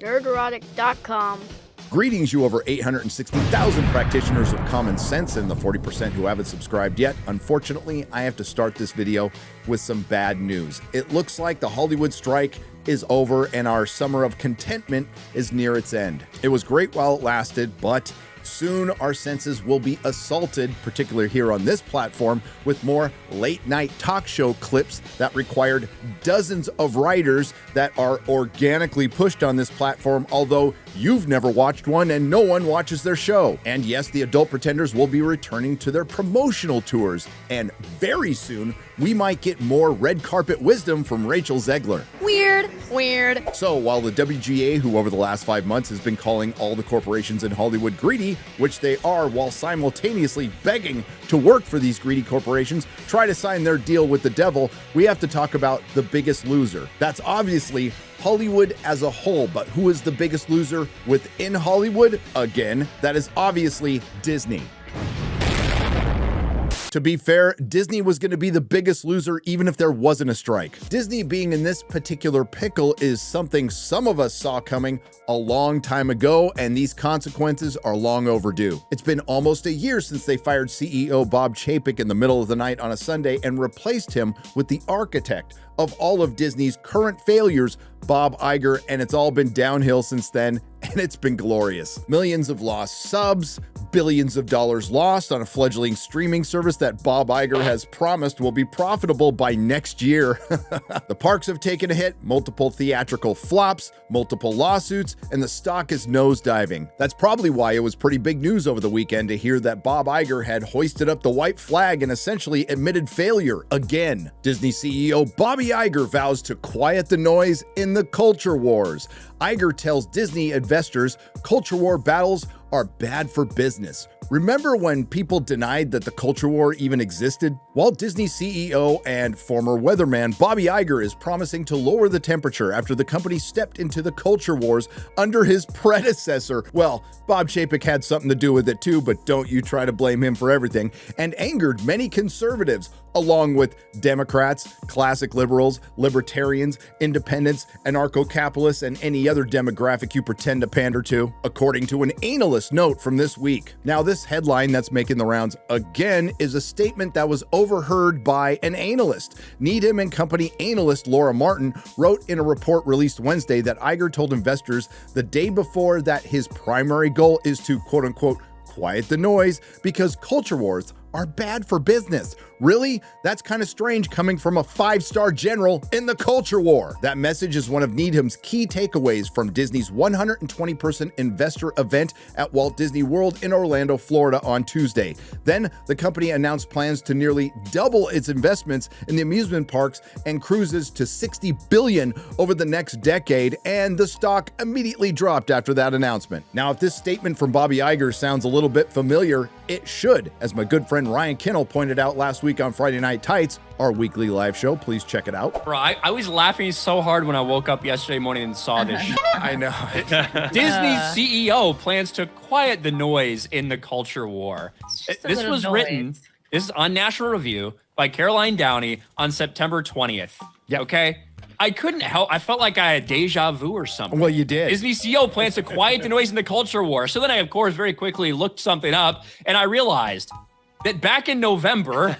Nerdrotic.com. Greetings, you over 860,000 practitioners of common sense and the 40% who haven't subscribed yet. Unfortunately, I have to start this video with some bad news. It looks like the Hollywood strike is over and our summer of contentment is near its end. It was great while it lasted, but soon our senses will be assaulted, particularly here on this platform, with more late-night talk show clips that required dozens of writers that are organically pushed on this platform, although you've never watched one and no one watches their show. And yes, the adult pretenders will be returning to their promotional tours, and very soon we might get more red carpet wisdom from Rachel Zegler. Weird. So while the WGA, who over the last 5 months has been calling all the corporations in Hollywood greedy, which they are, while simultaneously begging to work for these greedy corporations, try to sign their deal with the devil, we have to talk about the biggest loser. That's obviously Hollywood as a whole, but who is the biggest loser within Hollywood? Again, that is obviously Disney. To be fair, Disney was going to be the biggest loser even if there wasn't a strike. Disney being in this particular pickle is something some of us saw coming a long time ago, and these consequences are long overdue. It's been almost a year since they fired CEO Bob Chapek in the middle of the night on a Sunday and replaced him with the architect of all of Disney's current failures, Bob Iger, and it's all been downhill since then, and it's been glorious. Millions of lost subs, billions of dollars lost on a fledgling streaming service that Bob Iger has promised will be profitable by next year. The parks have taken a hit, multiple theatrical flops, multiple lawsuits, and the stock is nosediving. That's probably why it was pretty big news over the weekend to hear that Bob Iger had hoisted up the white flag and essentially admitted failure again. Disney CEO Bob Iger vows to quiet the noise in the culture wars. Iger tells Disney investors culture war battles are bad for business. Remember when people denied that the culture war even existed? Walt Disney CEO and former weatherman Bobby Iger is promising to lower the temperature after the company stepped into the culture wars under his predecessor. Well, Bob Chapek had something to do with it too, but don't you try to blame him for everything, and angered many conservatives, along with Democrats, classic liberals, libertarians, independents, anarcho-capitalists, and any other demographic you pretend to pander to, according to an analyst note from this week. Now, this headline that's making the rounds again is a statement that was overheard by an analyst. Needham and Company analyst Laura Martin wrote in a report released Wednesday that Iger told investors the day before that his primary goal is to, quote-unquote, quiet the noise because culture wars are bad for business. Really? That's kind of strange coming from a 5-star general in the culture war. That message is one of Needham's key takeaways from Disney's 120-person investor event at Walt Disney World in Orlando, Florida on Tuesday. Then the company announced plans to nearly double its investments in the amusement parks and cruises to $60 billion over the next decade, and the stock immediately dropped after that announcement. Now, if this statement from Bobby Iger sounds a little bit familiar, it should, as my good friend Ryan Kinnell pointed out last week on Friday Night Tights, our weekly live show. Please check it out. Bro, I was laughing so hard when I woke up yesterday morning and saw this shit. I know. Disney's CEO plans to quiet the noise in the culture war. This was written, this is on National Review by Caroline Downey on September 20th. Yeah. Okay? I couldn't help. I felt like I had deja vu or something. Well, you did. Disney CEO plans to quiet the noise in the culture war. So then I, of course, very quickly looked something up, and I realized that back in November,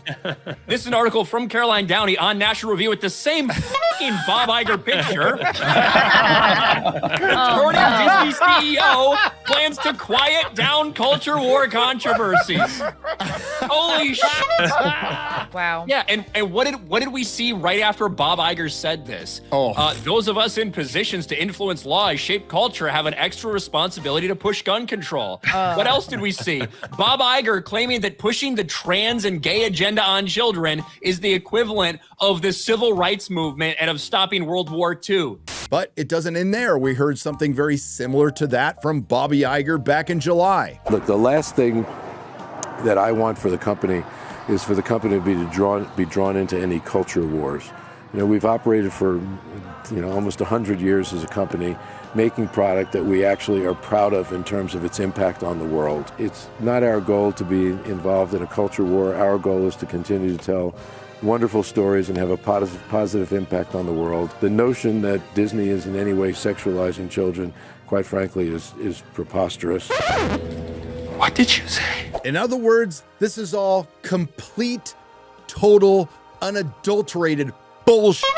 this is an article from Caroline Downey on National Review with the same fucking Bob Iger picture. Disney CEO plans to quiet down culture war controversies. Holy shit. Wow. Yeah, and what did we see right after Bob Iger said this? Those of us in positions to influence law and shape culture have an extra responsibility to push gun control. What else did we see? Bob Iger claiming that pushing the trans and gay agenda on children is the equivalent of the civil rights movement and of stopping World War II. But it doesn't end there. We heard something very similar to that from Bobby Iger back in July. Look, the last thing that I want for the company is for the company to be drawn into any culture wars. You know, we've operated for almost 100 years as a company, making product that we actually are proud of in terms of its impact on the world. It's not our goal to be involved in a culture war. Our goal is to continue to tell wonderful stories and have a positive impact on the world. The notion that Disney is in any way sexualizing children, quite frankly, is preposterous. What did you say? In other words, this is all complete, total, unadulterated bullshit.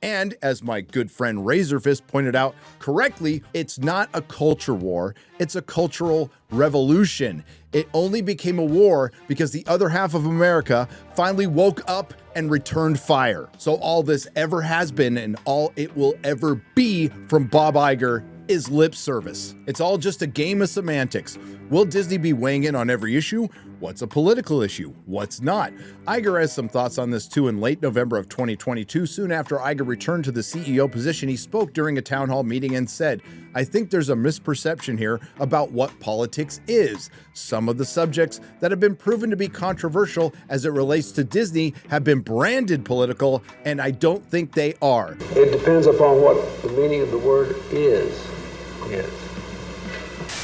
And as my good friend Razorfist pointed out correctly, it's not a culture war, it's a cultural revolution. It only became a war because the other half of America finally woke up and returned fire. So all this ever has been and all it will ever be from Bob Iger is lip service. It's all just a game of semantics. Will Disney be weighing in on every issue? What's a political issue? What's not? Iger has some thoughts on this too. In late November of 2022, soon after Iger returned to the CEO position, he spoke during a town hall meeting and said, "I think there's a misperception here about what politics is. Some of the subjects that have been proven to be controversial as it relates to Disney have been branded political, and I don't think they are." It depends upon what the meaning of the word is. Yes.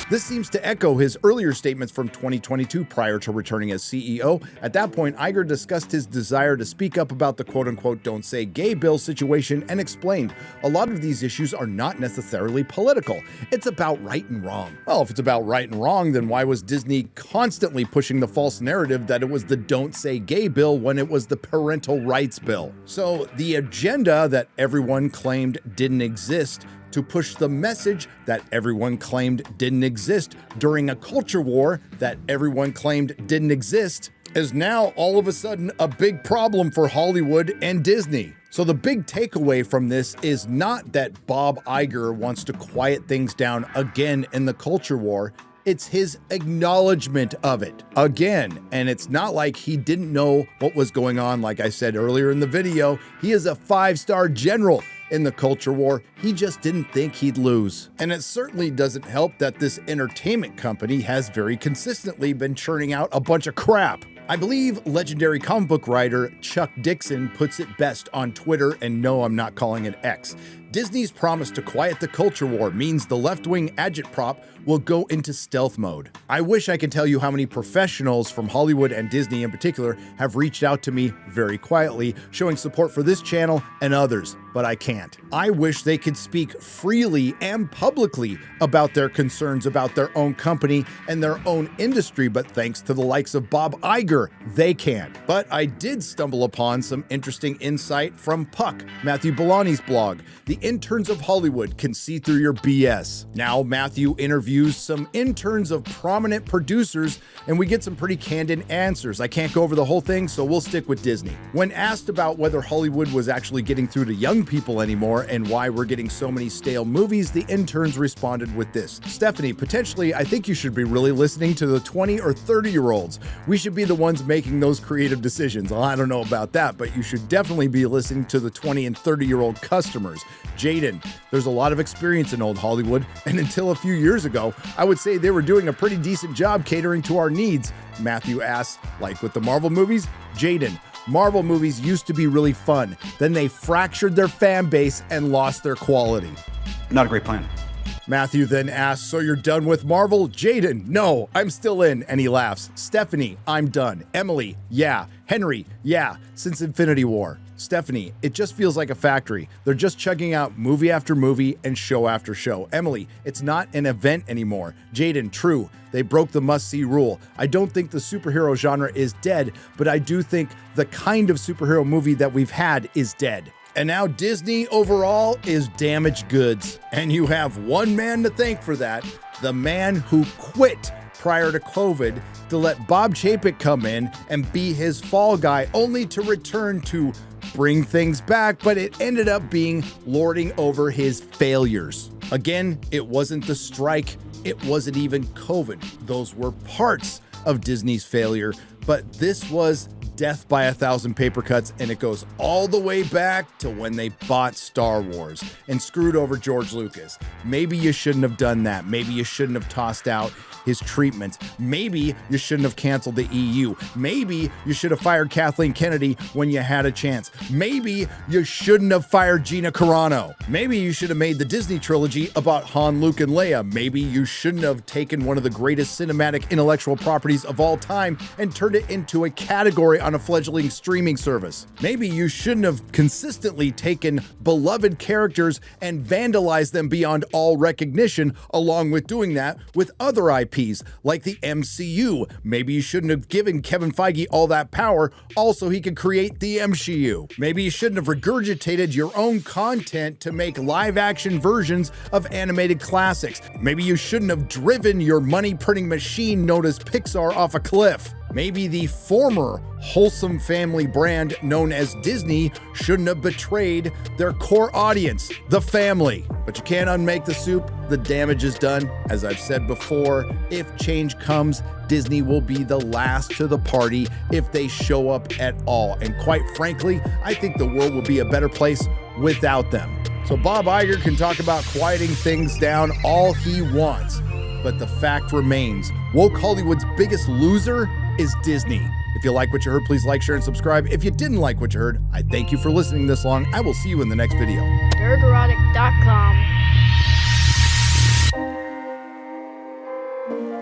This seems to echo his earlier statements from 2022 prior to returning as CEO. At that point, Iger discussed his desire to speak up about the quote-unquote "don't say gay" bill situation and explained, a lot of these issues are not necessarily political. It's about right and wrong. Well, if it's about right and wrong, then why was Disney constantly pushing the false narrative that it was the "don't say gay" bill when it was the parental rights bill? So the agenda that everyone claimed didn't exist to push the message that everyone claimed didn't exist during a culture war that everyone claimed didn't exist is now all of a sudden a big problem for Hollywood and Disney. So the big takeaway from this is not that Bob Iger wants to quiet things down again in the culture war. It's his acknowledgement of it again. And it's not like he didn't know what was going on. Like I said earlier in the video, he is a 5-star general in the culture war. He just didn't think he'd lose. And it certainly doesn't help that this entertainment company has very consistently been churning out a bunch of crap. I believe legendary comic book writer Chuck Dixon puts it best on Twitter, and no, I'm not calling it X. Disney's promise to quiet the culture war means the left-wing agitprop will go into stealth mode. I wish I could tell you how many professionals from Hollywood and Disney in particular have reached out to me very quietly, showing support for this channel and others, but I can't. I wish they could speak freely and publicly about their concerns about their own company and their own industry, but thanks to the likes of Bob Iger, they can't. But I did stumble upon some interesting insight from Puck, Matthew Bellani's blog. The interns of Hollywood can see through your BS. Now Matthew interviews some interns of prominent producers, and we get some pretty candid answers. I can't go over the whole thing, so we'll stick with Disney. When asked about whether Hollywood was actually getting through to young people anymore and why we're getting so many stale movies, the interns responded with this: "Stephanie, potentially, I think you should be really listening to the 20 or 30-year-olds. We should be the ones making those creative decisions." Well, I don't know about that, but you should definitely be listening to the 20 and 30-year-old customers. Jaden, there's a lot of experience in old Hollywood, and until a few years ago, I would say they were doing a pretty decent job catering to our needs. Matthew asks, like with the Marvel movies? Jaden, Marvel movies used to be really fun. Then they fractured their fan base and lost their quality. Not a great plan. Matthew then asks, so you're done with Marvel? Jaden, no, I'm still in, and he laughs. Stephanie, I'm done. Emily, yeah. Henry, yeah, since Infinity War. Stephanie, it just feels like a factory. They're just chugging out movie after movie and show after show. Emily, it's not an event anymore. Jaden, true, they broke the must-see rule. I don't think the superhero genre is dead, but I do think the kind of superhero movie that we've had is dead. And now Disney overall is damaged goods. And you have one man to thank for that, the man who quit prior to COVID to let Bob Chapek come in and be his fall guy, only to return to bring things back, but it ended up being lording over his failures. Again, it wasn't the strike, it wasn't even COVID. Those were parts of Disney's failure, but this was death by 1,000 paper cuts, and it goes all the way back to when they bought Star Wars and screwed over George Lucas. Maybe you shouldn't have done that. Maybe you shouldn't have tossed out his treatments. Maybe you shouldn't have canceled the EU. Maybe you should have fired Kathleen Kennedy when you had a chance. Maybe you shouldn't have fired Gina Carano. Maybe you should have made the Disney trilogy about Han, Luke, and Leia. Maybe you shouldn't have taken one of the greatest cinematic intellectual properties of all time and turned it into a category on a fledgling streaming service. Maybe you shouldn't have consistently taken beloved characters and vandalized them beyond all recognition, along with doing that with other IPs like the MCU. Maybe you shouldn't have given Kevin Feige all that power also he could create the MCU. Maybe you shouldn't have regurgitated your own content to make live-action versions of animated classics. Maybe you shouldn't have driven your money-printing machine known as Pixar off a cliff. Maybe the former wholesome family brand known as Disney shouldn't have betrayed their core audience, the family. But you can't unmake the soup. The damage is done. As I've said before, if change comes, Disney will be the last to the party if they show up at all. And quite frankly, I think the world will be a better place without them. So Bob Iger can talk about quieting things down all he wants, but the fact remains, woke Hollywood's biggest loser is Disney. If you like what you heard, please like, share, and subscribe. If you didn't like what you heard, I thank you for listening this long. I will see you in the next video. Nerdrotic.com.